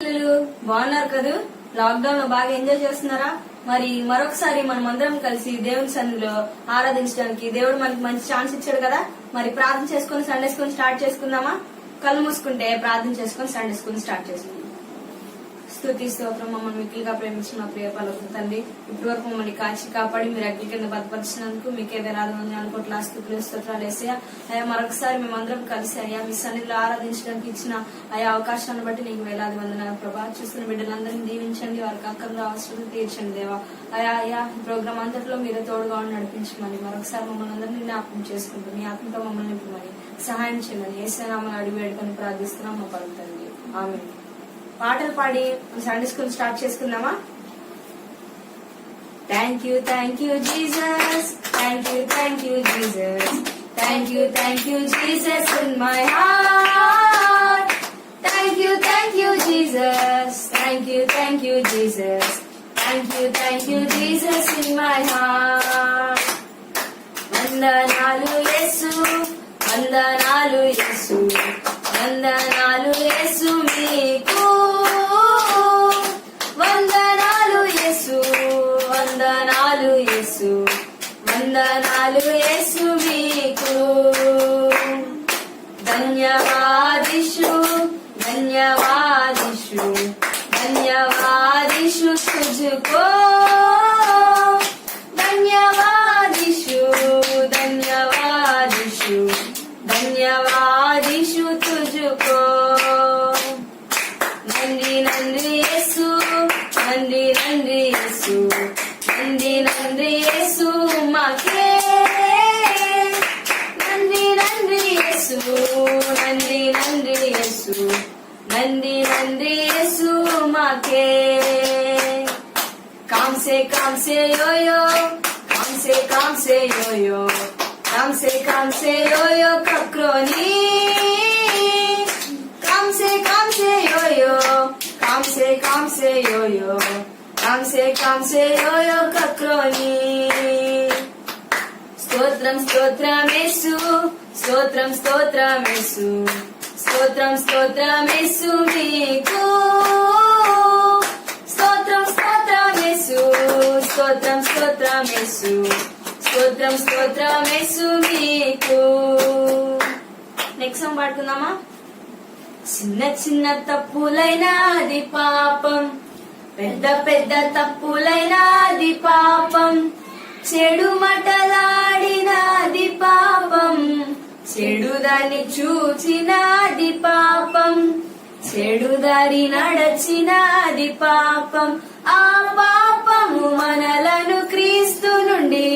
పిల్లలు బాగున్నారు కదా? లాక్డౌన్ లో బాగా ఎంజాయ్ చేస్తున్నారా? మరి మరొకసారి మనం అందరం కలిసి దేవుని సన్నిధిలో ఆరాధించడానికి దేవుడు మనకి మంచి ఛాన్స్ ఇచ్చాడు కదా. మరి ప్రార్థన చేసుకుని సండే స్కూల్ స్టార్ట్ చేసుకుందామా? కళ్ళు మూసుకుంటే ప్రార్థన చేసుకుని సండే స్కూల్ స్టార్ట్ చేసుకుందాం. స్తుతి స్తోత్రం. మమ్మల్ని మిక్కిలిగా ప్రేమించిన ప్రియ పలుకు తండ్రి, ఇప్పటి వరకు మమ్మల్ని కాచి కాపాడి మీరు అగ్ని కింద భద్రపరిచినందుకు మీకే వేలాది అనుకోట్ల స్తుతులు స్తోత్రాలు వేసా. అయ్యా మరొకసారి మేమందరం కలిసి అయ్యా మీ సన్నిధిలో ఆరాధించడానికి ఇచ్చిన ఆయా అవకాశాన్ని బట్టి నీకు వేలాది వందనాలు ప్రభా. చూస్తున్న బిడ్డలందరినీ దీవించండి, వారికి అక్కర్లో అవసరం తీర్చండి దేవా. అయ్యా ఈ ప్రోగ్రామ్ అంతట్లో మీరే తోడుగా నడిపించమని మరొకసారి మమ్మల్ని అందరినీ జ్ఞాపకం చేసుకుంటూ మీ ఆత్మతో మమ్మల్ని నింపమని సహాయం చేయమని యేసు నామమున అడిగి వేడుకొని ప్రార్థిస్తున్నాం మా పలుకుతండి. ఆమేన్. పాటలు పాడి సండే స్కూల్ స్టార్ట్ చేసుకుందామా? Thank you Jesus, thank you Jesus, thank you Jesus in my heart. Thank you Jesus, thank you Jesus, thank you Jesus in my heart. వందనాలు యేసు, వందనాలు యేసు, వందనాలు యేసు మీకు, వందనాలు యేసు, వందనాలు యేసు, వందనాలు యేసు మీకు. ధన్యవాదిషు, ధన్యవాదిషు, ధన్యవాదిషు తుజుకో, ధన్యవాదిషు, ధన్యవాదిషు, ధన్యవాదిషు తుజుకో. నంది నంది యేసు, నంది నంది యేసు, నంది నంది యేసు మాకే, నంది నంది యేసు, నంది నంది యేసు, నంది నంది యేసు మాకే. కాంసే యోయో, కాంసే యోయో, కాంసే యోయో కక్రోని, కాంసే యోయో, కాంసే యోయో, కాంసే యోయో కక్రోని. స్తోత్రం యేసు, స్తోత్రం యేసు, స్తోత్రం యేసు మీకు, స్తోత్రం యేసు, స్తోత్రం యేసు, స్తోత్రం యేసు మీకు. నెక్స్ట్ సాంగ్ పాడుకుందామా? చిన్న చిన్న తప్పులైనా అది పాపం, పెద్ద పెద్ద తప్పులైనా అది పాపం, చెడు మటలాడినది పాపం, చెడుదాన్ని చూచినది పాపం, చెడుదారి నడచినది పాపం. ఆ పాపము మనలను క్రీస్తు నుండి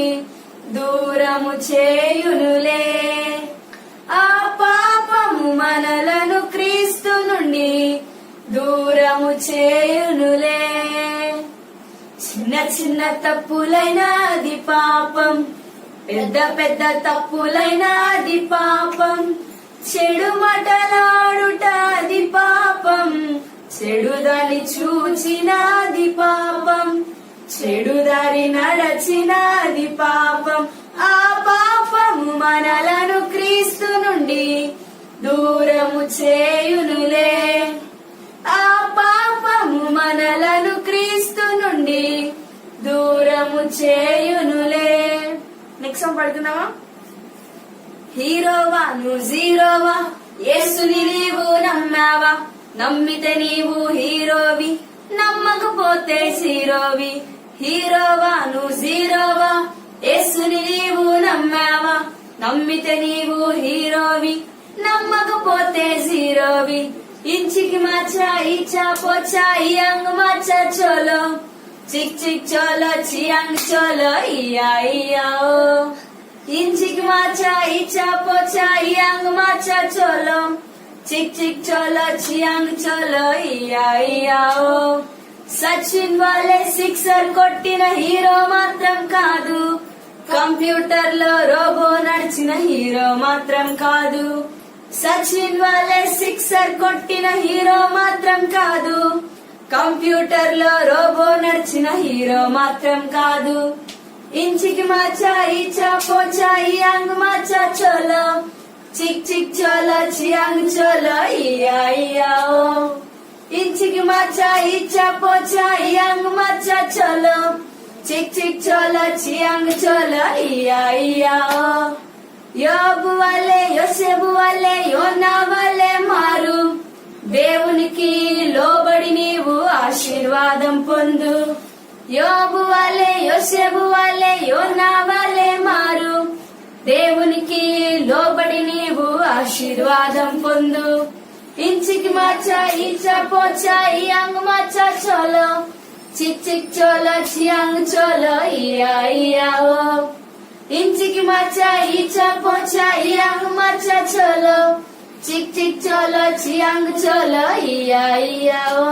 దూరము చేయునులే, ఆ పాపము మనలను క్రీస్తు నుండి దూరము చేయునులే. చిన్న చిన్న తప్పులైనా అది పాపం, పెద్ద పెద్ద తప్పులైనా అది పాపం, చెడు మటలాడుట అది పాపం, చెడుదాని చూచినది పాపం, చెడుదారి నడచినది పాపం. ఆ పాపము మనలను క్రీస్తు నుండి దూరము చేయునులే, ఆ పాపము మనలను క్రీస్తు నుండి దూరము చేయునులే. Next song పడుతున్నావా? హీరోవా నువ్వు జీరోవా, యేసుని నీవు నమ్మావా, నమ్మితే నీవు హీరోవి, నమ్మకపోతే జీరోవి. హీరోవా నువ్వు జీరోవా, యేసుని నీవు నమ్మావా, నమ్మితే నీవు హీరోవి, నమ్మకపోతే జీరోవి. ఇంచికి మాచా ఈచా పోచా ఇయాంగ్ మాచా చోలో, చిక్ చిక్ చోలో చియాంగ్ చోలో ఇయా ఇయాओ. ఇంచికి మాచా ఈచా పోచా ఇయాంగ్ మాచా చోలో, చిక్ చిక్ చోలో చియాంగ్ చోలో ఇయా ఇయాओ. సచిన్ వాలే సిక్సర్ కొట్టిన హీరో మాత్రం కాదు, కంప్యూటర్ లో రోబో నడిచిన హీరో మాత్రం కాదు. సచిన్ వాలే సిక్సర్ కొట్టిన హీరో మాత్రం కాదు, కంప్యూటర్ లో రోబో నడిచిన హీరో మాత్రం కాదు. ఇంచికి మాచా ఈచా పోచా ఇయాంగ్ మాచా చోలో, చిక్ చిక్ చోలో చియాంగ్ చోలో ఇయా ఇయాओ. ఇంచికి మచ్చా ఇచ్చా పోచా ఇయాంగ్ మచ్చా చలో చిక్ చిక్ చలో చియాంగ్ చలో ఇయా ఇయా యోబు వలె యోసేపు వలె యోనా వలె మారు దేవునికి లోబడి నీవు ఆశీర్వాదం పొందు యోబు వలె యోసేపు వలె యోనా వలె మారు దేవునికి లోబడి నీవు ఆశీర్వాదం పొందు ఇంచికి మచ్చా ఇచ్చా పోచా ఇయాంగ్ మచ్చా చలో చిక్ చిక్ చలో చియాంగ్ చలో ఇయా ఇయా ఓ ఇంచికి మచ్చా ఇచ్చా పోచా ఇయాంగ్ మచ్చా చలో చిక్ చిక్ చలో చియాంగ్ చలో ఇయా ఇయా ఓ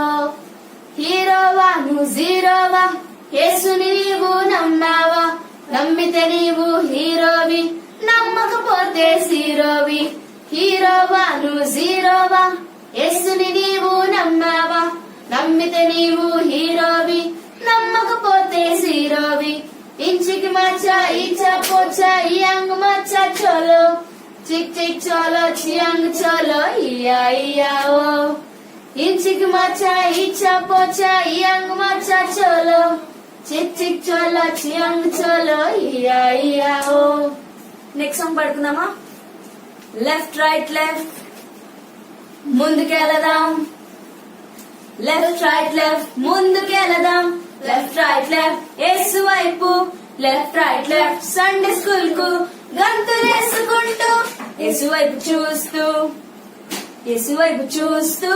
హీరోవా నువ్వు జీరోవా యేసుని నీవు నమ్మావా నమ్మితే నీవు హీరోవి నమ్మకపోతే జీరోవి హీరోవా నువ్వు జీరోవా యేసుని నీవు నమ్మావా నమ్మితే నీవు హీరోవి నమ్మకపోతే జీరోవి ఇంచికి మచ్చా ఇచ్చా పోచా ఇయాంగ్ మచ్చా చలో చిక్ చిక్ చలో చియాంగ్ చలో ఇయా ఇయా ఓ ఇంచికి మచ్చా ఇచ్చా పోచా ఇయాంగ్ మచ్చా చలో చిక్ చిక్ చలో చియాంగ్ చలో ఇయా ఇయా ఓ నెక్స్ట్ సాంగ్ పడుకుందామా లెఫ్ట్ రైట్ లెఫ్ట్ ముందుకెళదాం లెఫ్ట్ రైట్ లెఫ్ట్ ముందుకెళదాం లెఫ్ట్ రైట్ లెఫ్ట్ యేసు వైపు left right left Sunday school కు గంతులేసుకుంటూ యేసు వైపు చూస్తూ యేసు వైపు చూస్తూ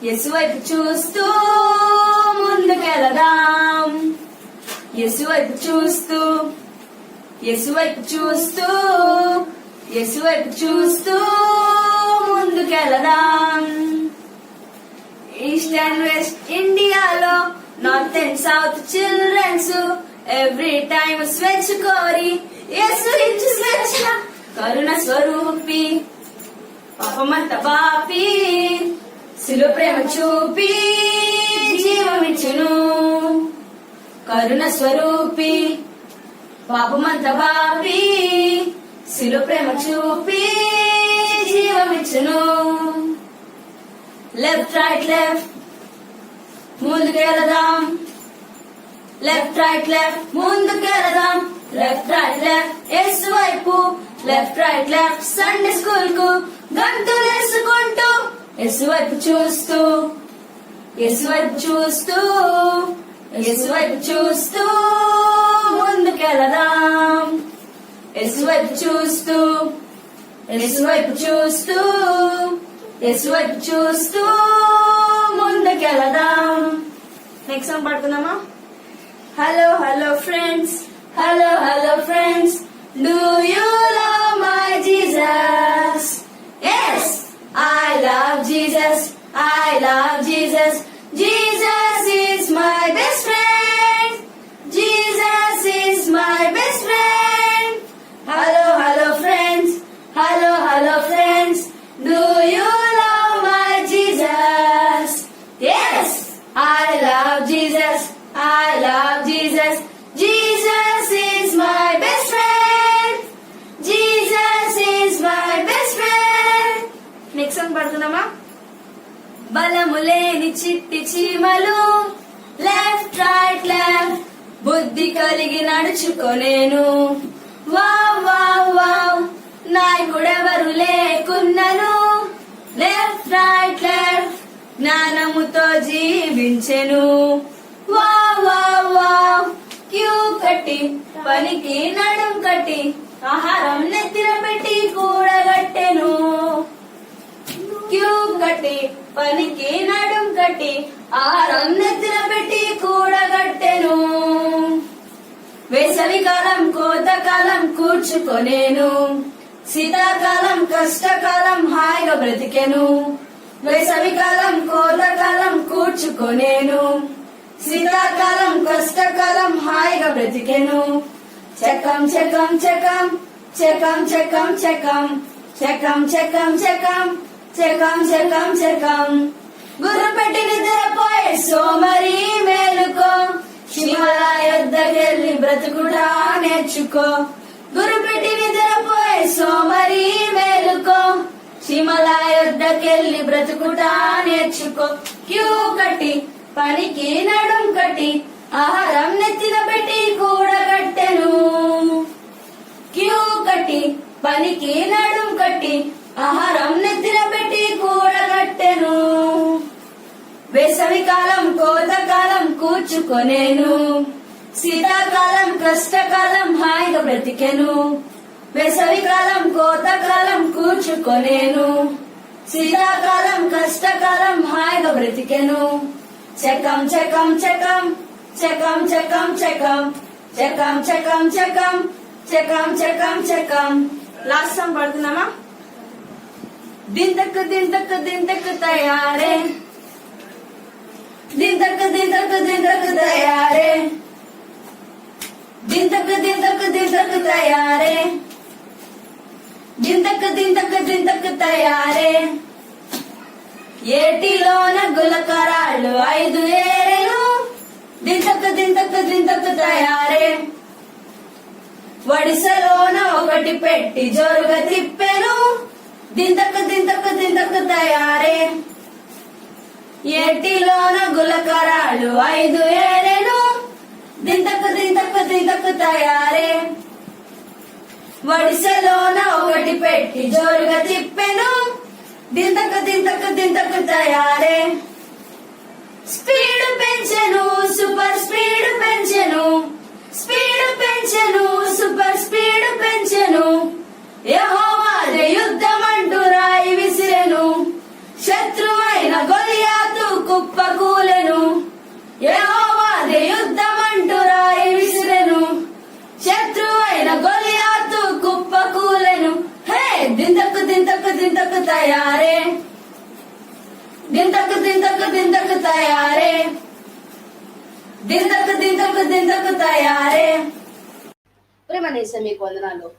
యేసు వైపు చూస్తూ ముందుకెళదాం యేసు వైపు చూస్తూ యేసు వైపు చూస్తూ యేసు వైపు చూస్తూ ముందుకెళదాం ఈస్ట్ అండ్ వెస్ట్ ఇండియాలో north and south childrens every time స్వేచ్ఛ కోరి యేసు ఇచ్చు స్వేచ్ఛ కరుణ స్వరూపి పాపమంత పాపి శిలువ ప్రేమ చూపి జీవమిచ్చును కరుణ స్వరూపి పాపమంత పాపి శిలువ ప్రేమ చూపి జీవమిచ్చును లెఫ్ట్ రైట్ లెఫ్ట్ ముందుకెళదాం లెఫ్ట్ రైట్ లెఫ్ట్ ముందుకెళదాం లెఫ్ట్ రైట్ లెఫ్ట్ యేసు వైపు left right left Sunday school కు గంతులేసుకుంటూ యేసు వైపు చూస్తూ యేసు వైపు చూస్తూ యేసు వైపు చూస్తూ ముందుకెళదాం యేసు వైపు చూస్తూ యేసు వైపు చూస్తూ యేసు వైపు చూస్తూ ముందుకెళదాం నెక్స్ట్ సాంగ్ పడుకుందామా hello hello friends hello hello friends do you love my Jesus yes I love Jesus I love Jesus Jesus is my best friend Jesus is my best friend hello hello friends hello hello friends do you love my Jesus yes I love Jesus, I love Jesus, Jesus is my best friend, Jesus is my best friend. Next song పడుకుందామా బలము లేని చిట్టి చీమలు left right left బుద్ధి కలిగి నడుచుకొనేను wow wow wow నాయకుడెవరు లేకున్నను లెఫ్ట్ రైట్ లెఫ్ట్ జ్ఞానముతో జీవించెను వావ్ వావ్ వావ్ క్యూ కట్టి పనికి నడుం కట్టి ఆహారం నెత్తిన పెట్టి కూడగట్టెను క్యూ కట్టి పనికి నడుం కట్టి ఆహారం నెత్తిన పెట్టి కూడగట్టెను వేసవి కాలం కోతకాలం కూర్చుకొనేను శీతాకాలం కష్టకాలం హాయిగా బ్రతికెను వేసవికాలం కోతకాలం కూర్చుకొనేను శీతాకాలం కష్టకాలం హాయిగా బ్రతికెను చకం చకం చకం చకం చకం చకం చకం చకం చకం చకం చకం చకం గుర్రు పెట్టి నిద్రపోయే సోమరి మేలుకో శివాలయ యొద్దకెళ్ళి బ్రతుకుడా నేర్చుకో గుర్రు పెట్టి నిద్రపోయే సోమరి మేలుకో చీమల యొద్దకెళ్ళి బ్రతుకుటా నేర్చుకో. క్యూ కట్టి పనికి నడుం కట్టి ఆహారం నెత్తిన పెట్టి కూడగట్టెను. క్యూ కట్టి పనికి నడుం కట్టి ఆహారం నెత్తిన పెట్టి కూడగట్టెను. వేసవి కాలం కోతకాలం కూర్చుకొనేను. శీతాకాలం కష్టకాలం హాయిగా బ్రతికెను. వేసవి కాలం కోతకాలం కూర్చుకొనేను. శీతాకాలం కష్టకాలం హాయిగా బ్రతికెను. చెకం చెకం చెకం చెకం చెకం చెకం చెకం చెకం చెకం చెకం చెకం చెకం. Last song పడుతున్నామా? దింతకు దింతకు దింతకు తయారే, దింతకు దింతకు దింతకు తయారే, దింతకు దింతకు దింతకు తయారే, దింతకు దింతకు దింతకు తయారే. ఏటిలోన గులకరాళ్ళు 5 ఏరెలు, దింతకు దింతకు దింతకు తయారే. వడిసలోన 1 పెట్టి జోరుగా తిప్పెను. దింతకు దింతకు దింతకు తయారే. ఏటిలోన గులకరాళ్ళు 5 ఏరెలు, దింతకు దింతకు దింతకు తయారే. వడిసెలోన 1 పెట్టి జోరుగా తిప్పెను. దింతకు దింతకు దింతకు తయారే. స్పీడ్ పెంచెను సూపర్ స్పీడ్ పెంచెను, స్పీడ్ పెంచెను సూపర్ స్పీడ్ పెంచెను. యెహోవాదే యుద్ధమంటూ రాయి విసిరెను. శత్రువైన గొలియాతు కుప్పకూలెను. యెహోవాదే యుద్ధమంటూ రాయి విసిరెను. శత్రువైన గొలియాతు కుప్పకూలెను. హే దింతకు దింతకు దింతకు తయారే, దింతకు దింతకు దింతకు తయారే, దింతకు దింతకు దింతకు తయారే. ప్రేమనేసా మీకు వందనాలు.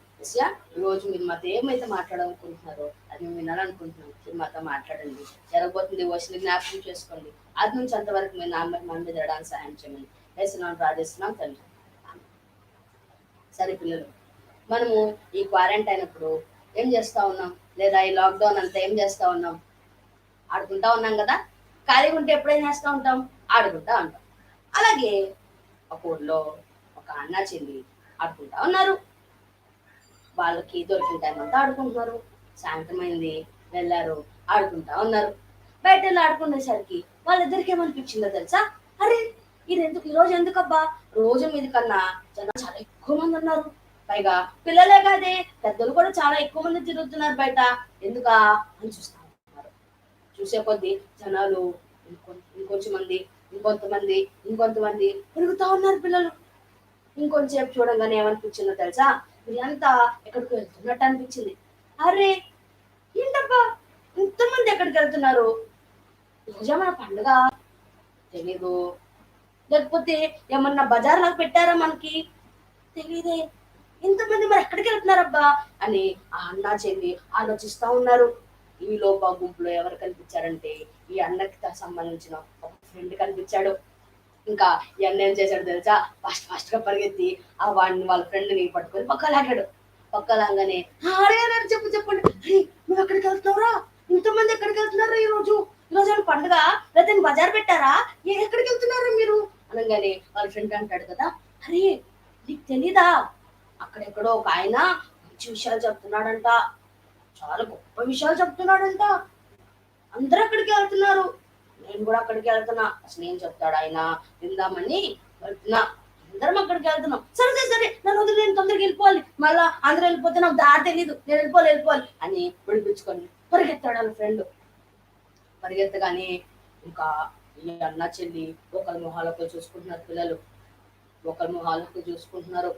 ఈ రోజు మీరు మాతో ఏమైతే మాట్లాడాలనుకుంటున్నారో అది మేము వినాలనుకుంటున్నాం. మీరు మాతో మాట్లాడండి. జరగబోతుంది వర్షాలు జ్ఞాపకం చేసుకోండి. అది నుంచి అంతవరకు మీరు నాన్న మన మీద జరగడానికి సహాయం చేయమని వేస్తున్నాం, ప్రార్థిస్తున్నాం తండ్రి. సరే పిల్లలు, మనము ఈ క్వారంటైన్ అప్పుడు ఏం చేస్తా ఉన్నాం, లేదా ఈ లాక్డౌన్ అంతా ఏం చేస్తా ఉన్నాం? ఆడుకుంటా ఉన్నాం కదా. ఖాళీగా ఉంటే ఎప్పుడేం చేస్తూ ఉంటాం? ఆడుకుంటా ఉంటాం. అలాగే ఒక ఊర్లో ఒక అన్న చెల్లి ఆడుకుంటా ఉన్నారు. వాళ్ళకి దొరికిన టైం అంతా ఆడుకుంటున్నారు. సాయంత్రం అయింది, వెళ్ళారు, ఆడుకుంటా ఉన్నారు. బయట వెళ్ళి ఆడుకునేసరికి వాళ్ళిద్దరికి ఏమనిపించిందో తెలుసా? అరే ఇది ఎందుకు ఈరోజు ఎందుకబ్బా, రోజు మీద కన్నా జనాలు చాలా ఎక్కువ మంది ఉన్నారు. పైగా పిల్లలే కాదే పెద్దలు కూడా చాలా ఎక్కువ మంది తిరుగుతున్నారు బయట, ఎందుకా అని చూస్తా ఉన్నారు. చూసే కొద్దీ జనాలు ఇంకొంచెం మంది, ఇంకొంతమంది, ఇంకొంతమంది పెరుగుతా ఉన్నారు పిల్లలు. ఇంకొంచెంసేపు చూడంగానే ఏమనిపించిందో తెలుసా? వీళ్ళంతా ఎక్కడికి వెళ్తున్నట్టు అనిపించింది. అరే ఏంటబ్బా ఇంతమంది ఎక్కడికి వెళ్తున్నారు? రోజా మన పండుగ తెలీదు, లేకపోతే ఏమన్నా బజార్ లాగా పెట్టారా మనకి తెలీదే, ఇంతమంది మరి ఎక్కడికి వెళ్తున్నారబ్బా అని ఆ అన్న చెల్లి ఆలోచిస్తా ఉన్నారు. ఈ లోప గుంపులో ఎవరు కనిపించారంటే ఈ అన్నకి సంబంధించిన ఒక ఫ్రెండ్ కనిపించాడు. ఇంకా ఈ అన్న ఏం చేశాడు తెలుసా? ఫాస్ట్ గా పరిగెత్తి ఆ వాడిని వాళ్ళ ఫ్రెండ్ ని పట్టుకొని పక్కలాగాడు. పక్కలాగానే చెప్పు చెప్పండి, నువ్వు ఎక్కడికి వెళ్తున్నావురా? ఇంతమంది ఎక్కడికి వెళ్తున్నారా? ఈరోజు ఏమైనా పండుగ లేకపోతే బజార్ పెట్టారా? ఎక్కడికి వెళ్తున్నారా మీరు అనగానే వాళ్ళ ఫ్రెండ్ అంటాడు కదా, అరే నీకు తెలీదా, అక్కడెక్కడో ఒక ఆయన మంచి విషయాలు చెప్తున్నాడంట, చాలా గొప్ప విషయాలు చెప్తున్నాడంట, అందరూ అక్కడికి వెళ్తున్నారు, నేను కూడా అక్కడికి వెళ్తున్నా. అసలు ఏం చెప్తాడు ఆయన విందామని వెళ్తున్నా, అందరం అక్కడికి వెళ్తున్నాం. సరే సరే నన్ను వదిలి, నేను తొందరగా వెళ్ళిపోవాలి, మళ్ళా అందరూ వెళ్ళిపోతే నాకు దారి తెలీదు, నేను వెళ్ళిపోవాలి అని విడిపించుకొని పరిగెత్తాడు వాళ్ళ ఫ్రెండ్. పరిగెత్తగానే ఇంకా ఈ అన్న చెల్లి ఒకరి మొహాలకు చూసుకుంటున్నారు పిల్లలు, ఒకరి మొహాలకు చూసుకుంటున్నారు.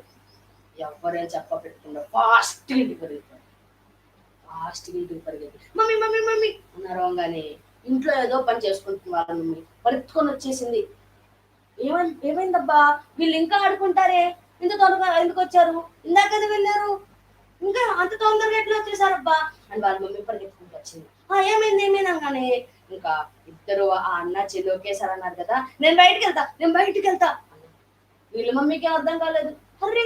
ఎవరైనా చెప్ప పెట్టుకున్నారు. ఫాస్ట్ ఇంటికి పరిగెత్తి మమ్మీ మమ్మీ మమ్మీ అన్నారు. అనగానే ఇంట్లో ఏదో పని చేసుకుంటున్నారు. మమ్మీ పరిగెత్తుకొని వచ్చేసింది. ఏమైందబ్బా వీళ్ళు ఇంకా ఆడుకుంటారే, ఇంత తొందరగా ఎందుకు వచ్చారు? ఇందాకది వెళ్ళారు, ఇంకా అంత తొందరగా ఎట్లా వచ్చేసారబ్బా అని వాళ్ళ మమ్మీ పరిగెత్తుకుంటూ వచ్చింది. ఏమైంది అనగానే ఇంకా ఇద్దరు ఆ అన్న చెల్లి ఒకేసారి అన్నారు కదా, నేను బయటికి వెళ్తా. వీళ్ళ మమ్మీకి అర్థం కాలేదు. అర్రే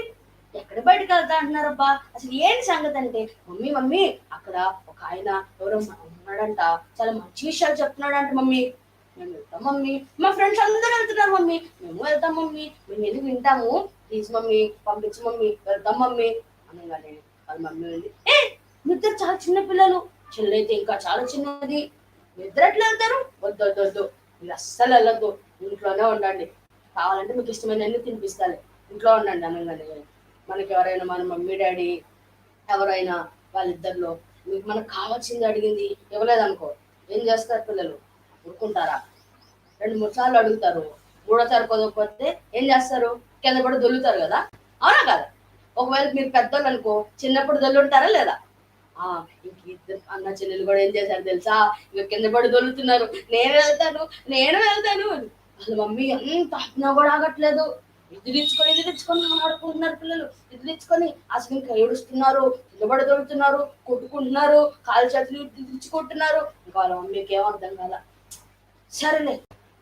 ఎక్కడ బయటకు వెళ్తా అంటున్నారబ్బా, అసలు ఏంటి సంగతి అంటే, మమ్మీ మమ్మీ అక్కడ ఒక ఆయన ఎవరో ఉన్నాడంట, చాలా మంచి విషయాలు చెప్తున్నాడంట మమ్మీ. మేము వెళ్తాం మమ్మీ, మా ఫ్రెండ్స్ అందరూ వెళ్తున్నారు మమ్మీ, మేము వెళ్తాం మమ్మీ, మేము ఎందుకు వింటాము, ప్లీజ్ మమ్మీ పంపించు మమ్మీ, వెళ్తాం మమ్మీ అనగానే వాళ్ళ మమ్మీ వెళ్ళి, మీ ఇద్దరు చాలా చిన్న పిల్లలు, చెల్లైతే ఇంకా చాలా చిన్నది, మీ ఇద్దరు ఎట్లా వెళ్తారు, వద్దు వద్దు వద్దు, మీరు అస్సలు వెళ్ళొద్దు, ఇంట్లోనే ఉండండి, కావాలంటే మీకు ఇష్టమైనవన్నీ తినిపిస్తాను, ఇంట్లో ఉండండి అనగానే మనకి ఎవరైనా మన మమ్మీ డాడీ ఎవరైనా వాళ్ళిద్దరిలో మీకు మనకు కావాల్సింది అడిగింది ఇవ్వలేదనుకో, ఏం చేస్తారు పిల్లలు, ఊరుకుంటారా? 2-3 సార్లు అడుగుతారు, మూడోసారి కుదరకపోతే ఏం చేస్తారు, కింద పడి దొల్లుతారు కదా, అవునా కదా? ఒకవేళ మీరు పెద్దోళ్ళు అనుకో, చిన్నప్పుడు దొల్లుంటారా లేదా? ఇంక ఇద్దరు అన్న చెల్లెలు కూడా ఏం చేశారు తెలుసా, ఇక కింద పడి దొల్లుతున్నారు, నేను వెళ్తాను నేను వెళ్తాను అని. వాళ్ళ మమ్మీ ఎంత ఆపినా కూడా ఆగట్లేదు, ఎదిరించుకొని ఆడుకుంటున్నారు పిల్లలు, ఎదిరించుకొని అసలు ఇంకా ఏడుస్తున్నారు, కింద పడి దొరుకుతున్నారు, కొట్టుకుంటున్నారు, కాలు చేతులు ఇచ్చుకుంటున్నారు. ఇంకా వాళ్ళ మమ్మీకి ఏం అర్థం కాల, సరేలే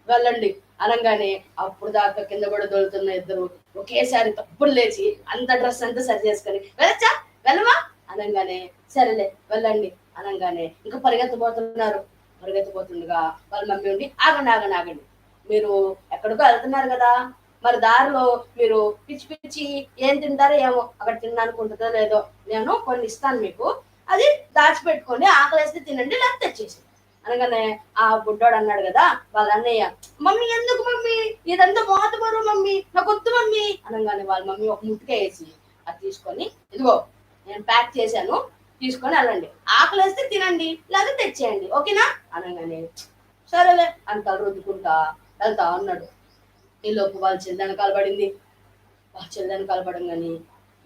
వెళ్ళండి అనగానే అప్పుడు దాకా కింద పడి దొరుకుతున్న ఇద్దరు ఒకేసారి తప్పులు లేచి అంత డ్రెస్ అంతా సరి చేసుకొని వెళ్ళచ్చా వెళ్ళవా అనగానే సరేలే వెళ్ళండి అనగానే ఇంకా పరిగెత్తబోతుండగా వాళ్ళ మమ్మీ ఉండి ఆగండి ఆగండి ఆగండి, మీరు ఎక్కడికో వెళ్తున్నారు కదా, మరి దారిలో మీరు పిచ్చి పిచ్చి ఏం తింటారో ఏమో, అక్కడ తినడానికి ఉంటుందో లేదో, నేను కొన్ని ఇస్తాను మీకు, అది దాచిపెట్టుకోండి, ఆకలేస్తే తినండి లేకపోతే తెచ్చేసి అనగానే ఆ బుడ్డోడు అన్నాడు కదా వాళ్ళ అన్నయ్య, మమ్మీ ఎందుకు మమ్మీ ఇదంతా మోతమరు మమ్మీ, నాకు వద్దు మమ్మీ అనగానే వాళ్ళ మమ్మీ ఒక ముట్టుకే వేసి అది తీసుకొని, ఇదిగో నేను ప్యాక్ చేశాను తీసుకొని వెళ్ళండి, ఆకలేస్తే తినండి లేదా తెచ్చేయండి ఓకేనా అనగానే సరేలే అంత రుద్దుకుంటా వెళ్తా అన్నాడు. ఈలోపు వాళ్ళ చెల్లెని కలబడింది, వాళ్ళ చెల్లెని కలపడం కానీ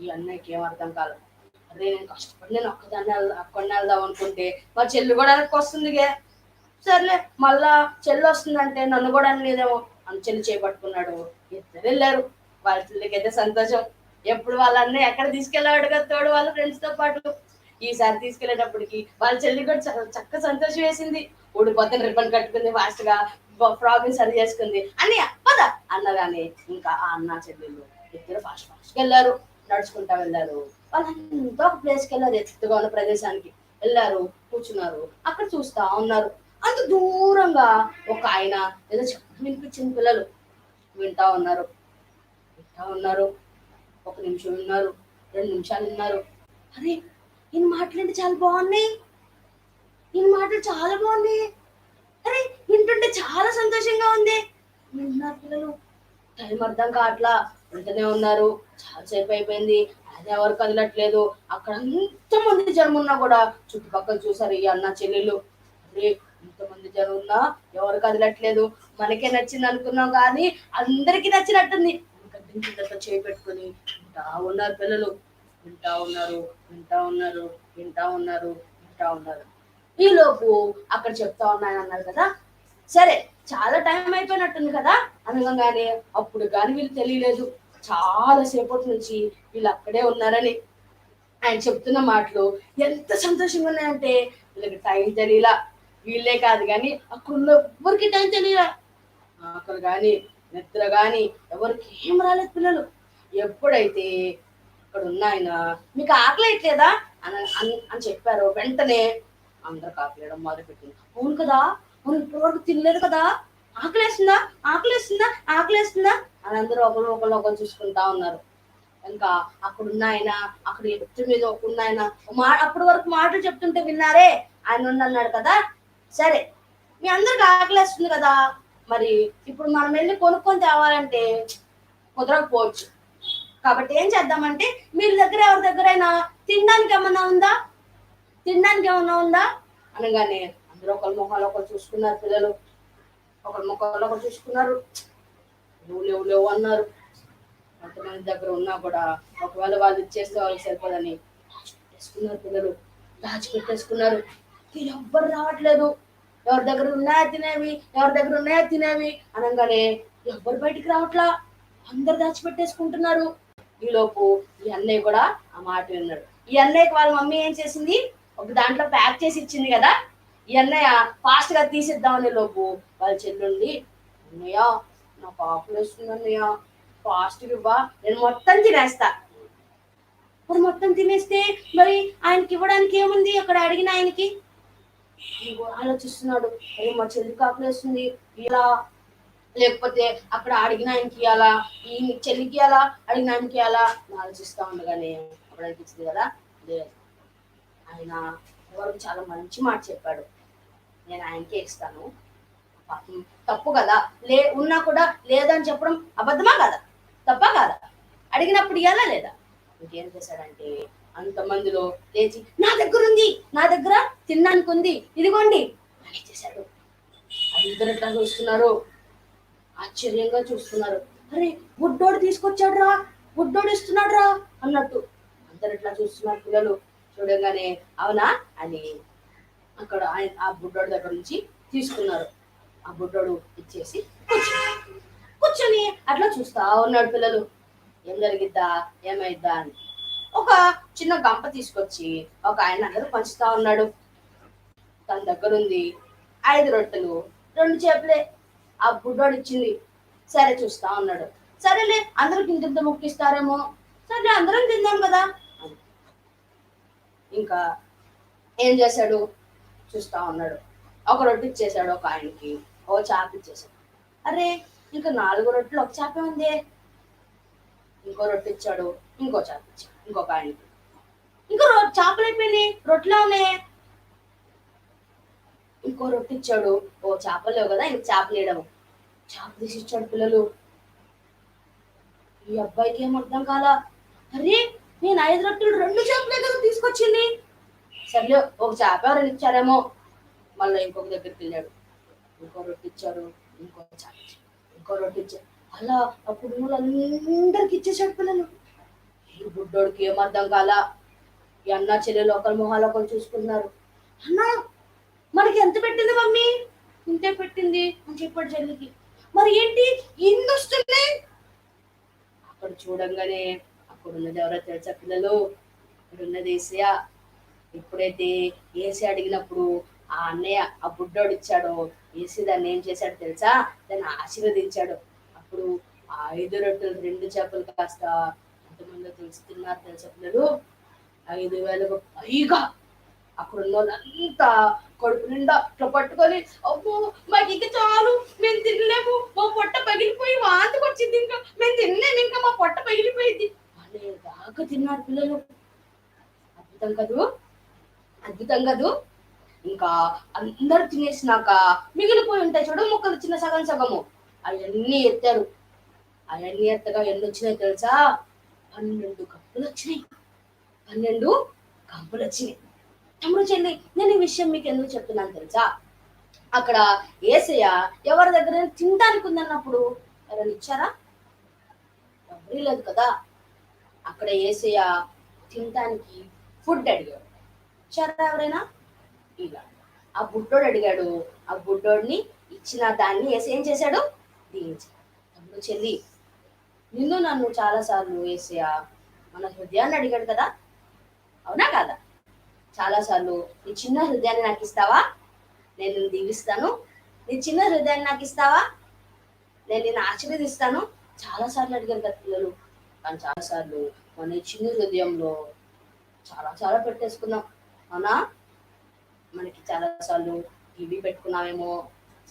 ఈ అన్నయ్యకి ఏం అర్థం కాలేదు, అదే నేను కష్టపడి నేను ఒక్కదాన్ని అక్కడిని వెళ్దాం అనుకుంటే మా చెల్లి కూడా వెనక్కి వస్తుందిగే, సర్లే మళ్ళా చెల్లి వస్తుందంటే నన్ను కూడా లేదేమో అని చెల్లి చేపట్టుకున్నాడు, ఇద్దరు వెళ్ళారు. వాళ్ళ చెల్లికైతే సంతోషం, ఎప్పుడు వాళ్ళన్నీ ఎక్కడ తీసుకెళ్ళాడు కదా తోడు వాళ్ళ ఫ్రెండ్స్ తో పాటు, ఈసారి తీసుకెళ్లేటప్పటికి వాళ్ళ చెల్లి కూడా చక్క సంతోషం వేసింది, ఊడిపోతే రిబ్బన్ కట్టుకుంది, ఫాస్ట్ గా ఫ్రాక్ సరి చేసుకుంది, అన్నయ్య పద అన్నగానే ఇంకా ఆ అన్న చెల్లెళ్ళు ఇద్దరు ఫాస్ట్ ఫాస్ట్ వెళ్ళారు, నడుచుకుంటా వెళ్ళారు. వాళ్ళంతా ఒక ప్లేస్కి వెళ్ళారు, ఎత్తుగా ఉన్న ప్రదేశానికి వెళ్ళారు, కూర్చున్నారు, అక్కడ చూస్తా ఉన్నారు. అంత దూరంగా ఒక ఆయన ఏదో చెప్పు వినిపించింది, పిల్లలు వింటా ఉన్నారు. ఒక నిమిషం విన్నారు, 2 నిమిషాలు విన్నారు, అరే ఈయన మాటలంటే చాలా బాగున్నాయి, ఈయన మాటలు చాలా బాగున్నాయి, అరే వింటుంటే చాలా సంతోషంగా ఉంది వింటున్నారు పిల్లలు. టైం అర్థం కావట్లా, వెంటనే ఉన్నారు, చాలా సేపు అయిపోయింది, ఆయన ఎవరు కదలట్లేదు, అక్కడ ఎంతమంది జనం ఉన్నా కూడా చుట్టుపక్కల చూసారు ఈ అన్న చెల్లెళ్ళు, అరే ఇంతమంది జనం ఉన్నా ఎవరు కదలట్లేదు, మనకే నచ్చింది అనుకున్నాం కానీ అందరికీ నచ్చినట్టుంది, ఇంకా చేయి పెట్టుకుని వింటా ఉన్నారు పిల్లలు, వింటా ఉన్నారు వింటా ఉన్నారు వింటా ఉన్నారు వింటా ఉన్నారు. ఈలోపు అక్కడ చెప్తా ఉన్నాయని అన్నారు కదా, సరే చాలా టైం అయిపోయినట్టుంది కదా అనగానే అప్పుడు కానీ వీళ్ళు తెలియలేదు చాలా సేపటి నుంచి వీళ్ళు అక్కడే ఉన్నారని. ఆయన చెప్తున్న మాటలు ఎంత సంతోషంగా ఉన్నాయంటే వీళ్ళకి టైం తెలియలా, వీళ్ళే కాదు కానీ అక్కడ ఎవ్వరికి టైం తెలియలా, ఆకలి కానీ నిద్ర కానీ ఎవరికి ఏం రాలేదు పిల్లలు. ఎప్పుడైతే అక్కడ ఉన్న ఆయన మీకు ఆకలి అయిట్లేదా అని చెప్పారు, వెంటనే అందరికి ఆకలేయడం మొదలుపెట్టింది. అవును కదా, అవును ఇప్పటివరకు తినలేదు కదా, ఆకలేస్తుందా ఆకలేస్తుందా ఆకలేస్తుందా అని అందరూ ఒకళ్ళు చూసుకుంటా ఉన్నారు. ఇంకా అక్కడున్న ఆయన అక్కడ ఎత్తు మీద ఉన్న ఆయన అప్పటి వరకు మాటలు చెప్తుంటే విన్నారే, ఆయన అన్నాడు కదా, సరే మీ అందరికి ఆకలేస్తుంది కదా, మరి ఇప్పుడు మనం వెళ్ళి కొనుక్కొని తేవాలంటే కుదరకపోవచ్చు, కాబట్టి ఏం చేద్దామంటే మీరు దగ్గర ఎవరి దగ్గరైనా తినడానికి ఏమన్నా ఉందా అనగానే అందరూ ఒకరి ముఖాలు ఒకరు చూసుకున్నారు పిల్లలు, ఒకరి ముఖాలు ఒకరు చూసుకున్నారు, లేవు అన్నారు. కొంతమంది దగ్గర ఉన్నా కూడా ఒకవేళ వాళ్ళు ఇచ్చేస్తే వాళ్ళకి సరిపోదని దాచిపెట్టేసుకున్నారు పిల్లలు, దాచిపెట్టేసుకున్నారు. వీళ్ళు ఎవ్వరు రావట్లేదు, ఎవరి దగ్గర ఉన్నాయా తినేవి అనగానే ఎవ్వరు బయటికి రావట్లా, అందరు దాచిపెట్టేసుకుంటున్నారు. ఈలోపు ఈ అన్నయ్య కూడా ఆ మాట విన్నాడు. ఈ అన్నయ్యకి వాళ్ళ మమ్మీ ఏం చేసింది, ఒక దాంట్లో ప్యాక్ చేసి ఇచ్చింది కదా, ఈ అన్నయ్య ఫాస్ట్ గా తీసిద్దామనే లోపు వాళ్ళ చెల్లుండి, అన్నయ్య నాకు ఆకలి వేస్తుంది అన్నయ్య, ఫాస్ట్ ఇవ్వా నేను మొత్తం తినేస్తా మరి మొత్తం తినేస్తే మరి ఆయనకి ఇవ్వడానికి ఏముంది అక్కడ అడిగిన ఆయనకి? ఇదిగో ఆలోచిస్తున్నాడు. అయ్యో మా చెల్లికి ఆకలేస్తుంది, ఇలా లేకపోతే అక్కడ అడిగిన ఆయనకి ఇవ్వాలా, ఈ చెల్లికి ఇవ్వాలా, అడిగిన ఆయనకి ఇవ్వాలా ఆలోచిస్తా ఉండగానే అప్పుడు అనిపించింది కదా, లేదు, ఆయన ఎవరికి చాలా మంచి మాట చెప్పాడు, నేను ఆయనకే ఇస్తాను. పాపం తప్పు కదా, ఉన్నా కూడా లేదని చెప్పడం అబద్ధమా కదా, తప్పా కాదా? అడిగినప్పుడు ఇవ్వాలా లేదా? ఇంకేం చేశాడంటే అంతమందిలో లేచి నా దగ్గర ఉంది, నా దగ్గర తినడానికి ఉంది, ఇదిగోండి అని చేశాడు. అందరూ ఎట్లా చూస్తున్నారు, ఆశ్చర్యంగా చూస్తున్నారు. అరే బుడ్డోడు తీసుకొచ్చాడు రా, బుడ్డోడు ఇస్తున్నాడు రా అన్నట్టు అందరు ఎట్లా చూస్తున్నారు పిల్లలు. చూడగానే అవునా అని అక్కడ ఆ బుడ్డోడు దగ్గర నుంచి తీసుకున్నారు. ఆ బుడ్డోడు ఇచ్చేసి కూర్చొని అట్లా చూస్తా ఉన్నాడు పిల్లలు. ఏం జరిగిద్దా, ఏమైద్దా అని ఒక చిన్న గంప తీసుకొచ్చి ఒక ఆయన అందరూ పంచుతా ఉన్నాడు. తన దగ్గర ఉంది 5 రొట్టెలు 2 చేపలే. ఆ బుడ్డోడు ఇచ్చింది. సరే చూస్తా ఉన్నాడు. సరేలే అందరికి ఇంత ముక్కిస్తారేమో, సరే అందరం తిందాం కదా అని. ఇంకా ఏం చేశాడు చూస్తా ఉన్నాడు. ఒక రొట్టె ఇచ్చేసాడు ఒక ఆయనకి, ఓ చేప ఇచ్చేసాడు. అరే ఇంకా 4 రొట్టెలు ఒక చేపే ఉంది. ఇంకో రొట్టె ఇచ్చాడు, ఇంకో చేప ఇచ్చాడు ఇంకొక ఆయనకి. ఇంకో చేపలు అయిపోయినాయి, రొట్టెలు ఉన్నాయి. ఇంకో రొట్టె ఇచ్చాడు, ఓ చేపలు లేవు కదా ఇంక చేపలు వేయడం, చేప తీసి ఇచ్చాడు పిల్లలు. ఈ అబ్బాయికి ఏం అర్థం కాలా. అరే నేను 5 రొట్టెలు 2 చేపలే కదా తీసుకొచ్చింది. సర్లే ఒక చేప ఎవరైనా ఇచ్చారేమో. మళ్ళీ ఇంకొక దగ్గరికి వెళ్ళాడు, ఇంకో రొట్టె ఇచ్చారు, ఇంకో చేప ఇచ్చారు, ఇంకో రొట్టె ఇచ్చారు. అలా అప్పుడు అందరికి ఇచ్చేసాడు పిల్లలు. ఈ బుడ్డోడికి ఏం అర్థం కాలా. ఈ అన్న చెల్లెలు ఒకరి మొహాలు ఒకరు చూసుకున్నారు. అన్న మనకి ఎంత పెట్టింది మమ్మీ? ఇంతే పెట్టింది అని చెప్పాడు చెల్లికి. మరి ఏంటి ఎన్ని వస్తున్నాయి? అక్కడ చూడంగానే అక్కడ ఉన్నది ఎవరో తెలుసా పిల్లలు? అక్కడ ఉన్నది ఏసయ్య. ఎప్పుడైతే ఏసీ అడిగినప్పుడు ఆ అన్నయ్య ఆ బుడ్డోడు ఇచ్చాడో, ఏసీ దాన్ని ఏం చేశాడు తెలుసా? దాన్ని ఆశీర్వదించాడు. అప్పుడు ఆ 5 రొట్టెలు 2 చేపలు కాస్త ఎంతమందో తెలుస్తున్నారు తెలుసా పిల్లలు? 5,000కు పైగా. అక్కడ ఉన్న వాళ్ళంతా కడుపు నిండా ఇట్లా పట్టుకొని, అమ్మో మాకు ఇంకా చాలు, మేము తినలేము, మా పొట్ట పగిలిపోయి వాంతికి వచ్చింది, ఇంకా మేము తినలేము, ఇంకా మా పొట్ట పగిలిపోయింది అనేదాకా తిన్నారు పిల్లలు. అద్భుతం కదూ, అద్భుతం కదూ. ఇంకా అందరు తినేసినాక మిగిలిపోయి ఉంటాయి చూడు ముక్కలు, చిన్న సగం సగము, అవన్నీ ఎత్తారు. అవన్నీ ఎత్తగా ఎన్ని వచ్చినాయి తెలుసా? 12 కప్పులు వచ్చినాయి. 12 కప్పులు వచ్చినాయి. తమ్ముడు చెల్లి, నేను ఈ విషయం మీకు ఎందుకు చెప్తున్నాను తెలుసా? అక్కడ ఏసయ్య ఎవరి దగ్గర తినడానికి ఉందన్నప్పుడు ఎవరైనా ఇచ్చారా? ఎవరీ లేదు కదా. అక్కడ ఏసయ్య తినడానికి ఫుడ్ అడిగాడు. ఇచ్చారా ఎవరైనా? ఇలా ఆ బుడ్డోడు అడిగాడు. ఆ బుడ్డోడిని ఇచ్చిన దాన్ని ఏసయ్య ఏం చేశాడు? దీయించాడు. తమ్ముడు చెల్లి, నిన్ను నన్ను చాలాసార్లు ఏసయ్య మన హృదయాన్ని అడిగాడు కదా, అవునా కాదా? చాలాసార్లు నీ చిన్న హృదయాన్ని నాకు ఇస్తావా, నేను నిన్ను దీవిస్తాను, నీ చిన్న హృదయాన్ని నాకు ఇస్తావా, నేను నిన్ను ఆశీర్వదిస్తాను, చాలాసార్లు అడిగారు కదా పిల్లలు. కానీ చాలాసార్లు మన చిన్న హృదయంలో చాలా చాలా పెట్టేసుకున్నాం, అవునా? మనకి చాలాసార్లు టీవీ పెట్టుకున్నామేమో,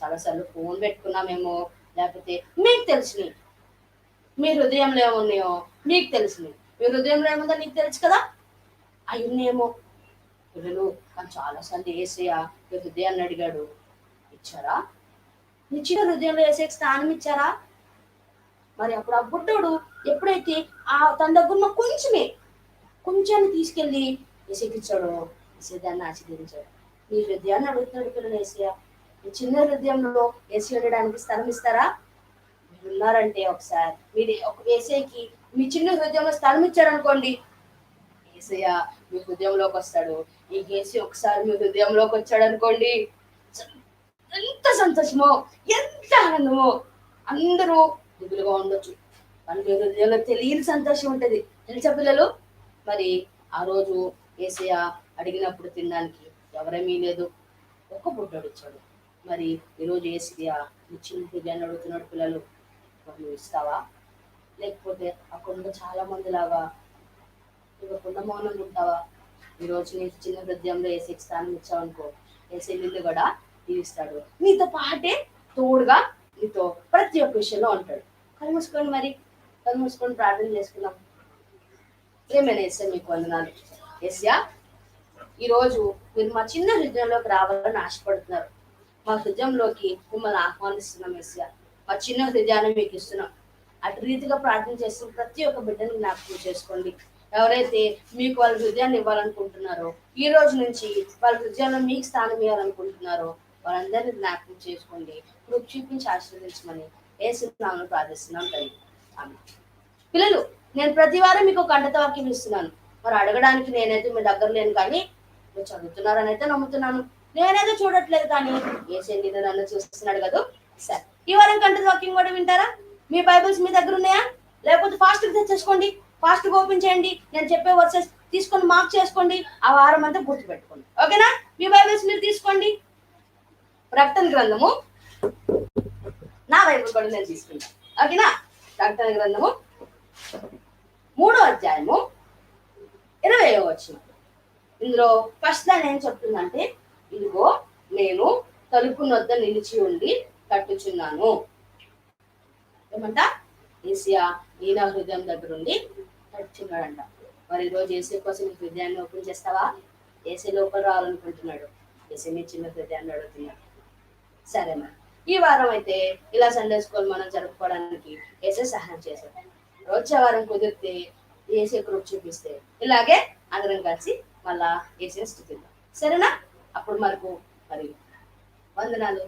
చాలాసార్లు ఫోన్ పెట్టుకున్నామేమో, లేకపోతే మీకు తెలిసినవి మీ హృదయంలో ఏమున్నాయో మీకు తెలిసినవి, మీ హృదయంలో ఏముందో నీకు తెలుసు కదా, అవి ఉన్నాయేమో పిల్లలు. కానీ చాలాసార్లు ఏసయ్య మీ హృదయాన్ని అడిగాడు, ఇచ్చారా? నిశ్చిత హృదయంలో ఏసయ్యకి స్థానం ఇచ్చారా? మరి అప్పుడు ఆ బుడ్డోడు ఎప్పుడైతే తన దగ్గర ఉన్న కొంచెాన్ని తీసుకెళ్లి ఏసయ్యకి ఇచ్చాడో, ఏసయ్య దాన్ని ఆశీర్వదించాడు. మీ హృదయాన్ని అడుగుతున్నాడు పిల్లలు ఏసయ్య. మీ చిన్న హృదయంలో ఏసయ్య ఉండడానికి స్థలం ఇస్తారా? మీరు ఉన్నారంటే ఒకసారి మీరు ఏసయ్యకి మీ చిన్న హృదయంలో స్థలం ఇచ్చారనుకోండి, ఏసయ్య మీ హృదయంలోకి వస్తాడు. ఈ ఏసీ ఒకసారి మీ హృదయంలోకి వచ్చాడు అనుకోండి, ఎంత సంతోషమో, ఎంత ఆనందమో. అందరూ దిగులుగా ఉండొచ్చు, కానీ మీ హృదయంలో తెలియని సంతోషం ఉంటది తెలుసా పిల్లలు. మరి ఆ రోజు ఏసయ్య అడిగినప్పుడు తినడానికి ఎవరేమీ లేదు, ఒక్క బుడ్డోడు ఇచ్చాడు. మరి ఈరోజు ఏసయ్య నీ చిన్న హృదయాన్ని అడుగుతున్నాడు పిల్లలు, నువ్వు ఇస్తావా? లేకపోతే అక్కడ చాలా మంది లాగా ఇవ్వకుండా మౌనంగా ఉంటావా? ఈ రోజు నీకు చిన్న హృదయంలో ఏసీకి స్థానం ఇచ్చావనుకో, ఏసీ నిన్ను కూడా దీవిస్తాడు. నీతో పాటే తోడుగా నీతో ప్రతి ఒక్క విషయంలో ఉంటాడు. కళ్ళు మూసుకొని మరి, కళ్ళు మూసుకొని ప్రార్థన చేసుకున్నాం. ఏమైనా ఏసే మీకు వందనాలు. ఏసయా, ఈరోజు మీరు మా చిన్న హృదయంలోకి రావాలని ఆశపడుతున్నారు. మా హృదయంలోకి మిమ్మల్ని ఆహ్వానిస్తున్నాం ఏసయా. మా చిన్న హృదయాన్ని మీకు ఇస్తున్నాం. అటు రీతిగా ప్రార్థన చేస్తున్న ప్రతి ఒక్క బిడ్డను జ్ఞాపకం చేసుకోండి. ఎవరైతే మీకు వాళ్ళ హృదయాన్ని ఇవ్వాలనుకుంటున్నారో, ఈ రోజు నుంచి వాళ్ళ హృదయంలో మీకు స్థానం ఇవ్వాలనుకుంటున్నారో వాళ్ళందరినీ జ్ఞాపకం చేసుకోండి. కృప చూపించి ఆశీర్వదించమని యేసు నామములో ప్రార్థిస్తున్నాం తండ్రి. ఆమేన్. పిల్లలు, నేను ప్రతి వారం మీకు ఒక కంటత వాక్యం ఇస్తున్నాను. మరి అడగడానికి నేనైతే మీ దగ్గర లేను, కానీ మీరు చదువుతున్నారని అయితే నమ్ముతున్నాను. నేనైతే చూడట్లేదు, కానీ ఏసే నిన్ను నన్ను చూస్తున్నాడు కదా. సరే, ఈ వారం కంటత వాక్యం కూడా వింటారా? మీ బైబిల్స్ మీ దగ్గర ఉన్నాయా? లేకపోతే ఫాస్ట్ తెచ్చేసుకోండి, ఫాస్ట్ ఓపెన్ చేయండి. నేను చెప్పే వర్సెస్ తీసుకొని మార్క్ చేసుకోండి. ఆ వారం అంతా గుర్తుపెట్టుకోండి. ఓకేనా? మీ బైబిల్స్ మీరు తీసుకోండి. ప్రకటన గ్రంథము, నా బైబిల్ కూడా నేను తీసుకుంటాను. ఓకేనా? ప్రకటన గ్రంథము 3వ అధ్యాయము 20వ వచనం. ఇందులో ఫస్ట్ దాని ఏం చెప్తుందంటే, ఇదిగో నేను తలుపు నొద్ద నిలిచి ఉండి తట్టుచున్నాను. ఏమంట? ఏసియా ఈయన హృదయం దగ్గర ఉండి తట్టుచున్నాడంట. మరి ఈరోజు ఏసీ కోసం నీ హృదయాన్ని ఓపెన్ చేస్తావా? ఏసీ లోపల రావాలనుకుంటున్నాడు. ఏసీ నీ చిన్న హృదయాన్ని అడుగుతున్నాడు. సరే, మరి ఈ వారం అయితే ఇలా సండే స్కూల్ మనం జరుపుకోవడానికి ఏసే సహాయం చేశాడు. వచ్చే వారం కుదిరితే ఏసే గ్రూప్ చూపిస్తే ఇలాగే అందరం కలిసి మళ్ళా ఏసే స్థుతిద్దాం. సరేనా? అప్పుడు మనకు మరి వందనాలు.